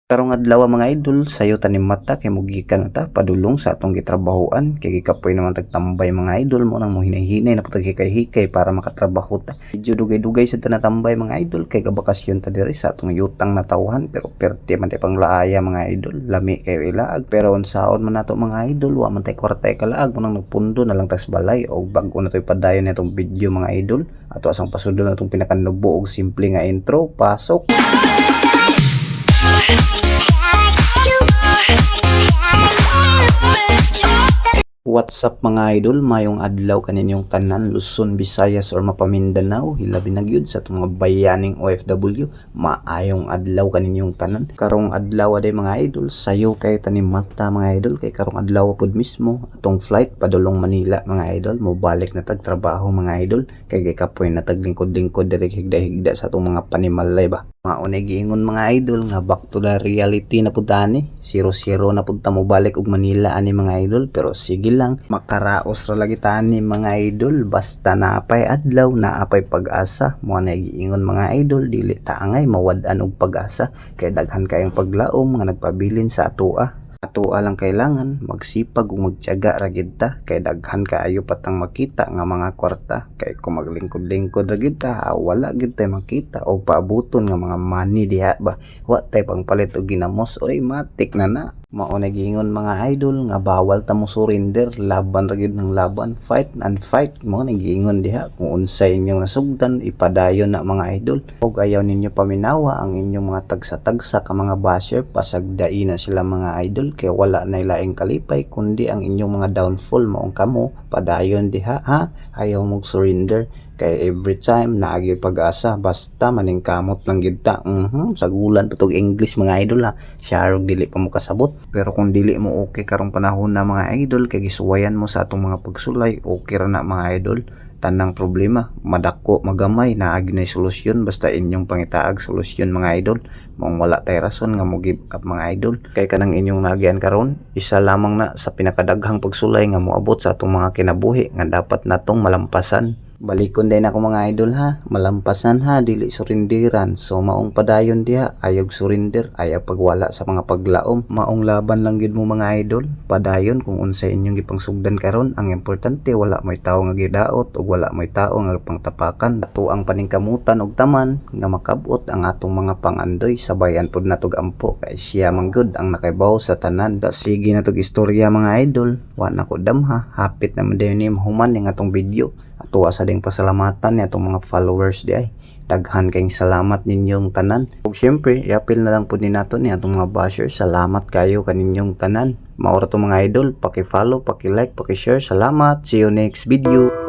Karong adlaw mga idol, sayo tanim mata kay mugikan ta padulong sa atong gitrabahoan kay gikapoy naman tagtambay mga idol mo nang mo hinay-hinay na putag hikay-hikay para makatrabaho ta. Medyo dugay-dugay sa tanatambay mga idol kay gabakasyon ta diri sa atong yutang na tawhan pero perti man tay panglaaya mga idol, lami kayo ilaag pero unsaon man nato mga idol wa man tay kwarta kalaag mo nang nagpundo na lang tas balay o bag-o na toy padayon nitong video mga idol. Ato asang pasudlo na itong pinakanubo og simple nga intro, pasok. What's up mga idol, mayong adlaw kaninyong tanan, Luzon, Visayas or Mapamindanao, hilabi na gyud sa itong mga bayaning OFW, maayong adlaw kaninyong tanan. Karong adlaw aday mga idol, sayo kay tanim mata mga idol, kay karong adlaw pod mismo atong flight padulong Manila mga idol, mobalik na tagtrabaho mga idol, kay gikapoy na taglingkod-lingkod diri higda-higda sa atong mga panimalay ba. Maunay giingon mga idol nga back to the reality na pud ani, 0-0 na pud ta mo balik og Manila ani mga idol, pero sige lang, makaraos ra lagi tani mga idol, basta naapay adlaw, naapay pag-asa. Mo na giingon mga idol, dili ta angay mawad-an og pag-asa kay daghan kayong paglaom nga nagpabilin sa atoa. Atoa lang kailangan magsipag ug magtiyaga ra gid ta kay daghan kaayo patang makita nga mga kwarta, kay kung maglingkod-lingkod ra gid ta wala gid tay makita o paabuton nga mga money diha ba, wa tay pangpalit og ginamos, oy matik na. Mao na giingon mga idol nga bawal ta mo surrender, laban ra gyud ng laban, fight and fight. Mao na giingon diha kung unsay inyong nasugdan ipadayon na mga idol, ug ayaw ninyo paminawa ang inyong mga tagsa-tagsa ka mga basher, pasagdai na sila mga idol kay wala na laing kalipay kundi ang inyong mga downfall. Maong kamo padayon diha ha, ayaw mong surrender kay every time naagi pag-asa, basta maning kamot lang gid ta. Sagulan patog English mga idol ha, syarog dili pa mo kasabot. Pero kung dili mo okay karong panahon na mga idol kay gisuwayan mo sa atong mga pagsulay, okay ra na mga idol. Tanang problema madako magamay naagi na solusyon, basta inyong pangitaag solusyon mga idol. Mong wala tay rason nga mo give up mga idol, kay kanang inyong nagian karon isa lamang na sa pinakadaghang pagsulay nga moabot sa atong mga kinabuhi nga dapat natong malampasan. Balikon din ako mga idol ha, malampasan ha, dili surindiran. So maong padayon diha, ayog surinder, ayaw pagwala sa mga paglaom. Maong laban lang gid mo mga idol, padayon kung unsay inyong gipangsugdan karon. Ang importante wala mo'y tao nga gidaot ug wala mo'y tao nga pangtapakan. Ato ang paningkamutan og taman nga makabot ang atong mga pangandoy, sabayan pod natog ampo kay siya man gud ang nakaibaw sa tanan. Sige natog istorya mga idol, wa na ko damha, hapit na man ni mahuman ning atong video. Ato sa ding pasalamatan ni atong mga followers di ay daghan kayong salamat ninyong tanan, ug syempre i-appeal na lang po ni nato ni atong mga bashers, salamat kayo kaninyong tanan. Maura to mga idol, paki-follow, paki-like, paki-share. Salamat, see you next video.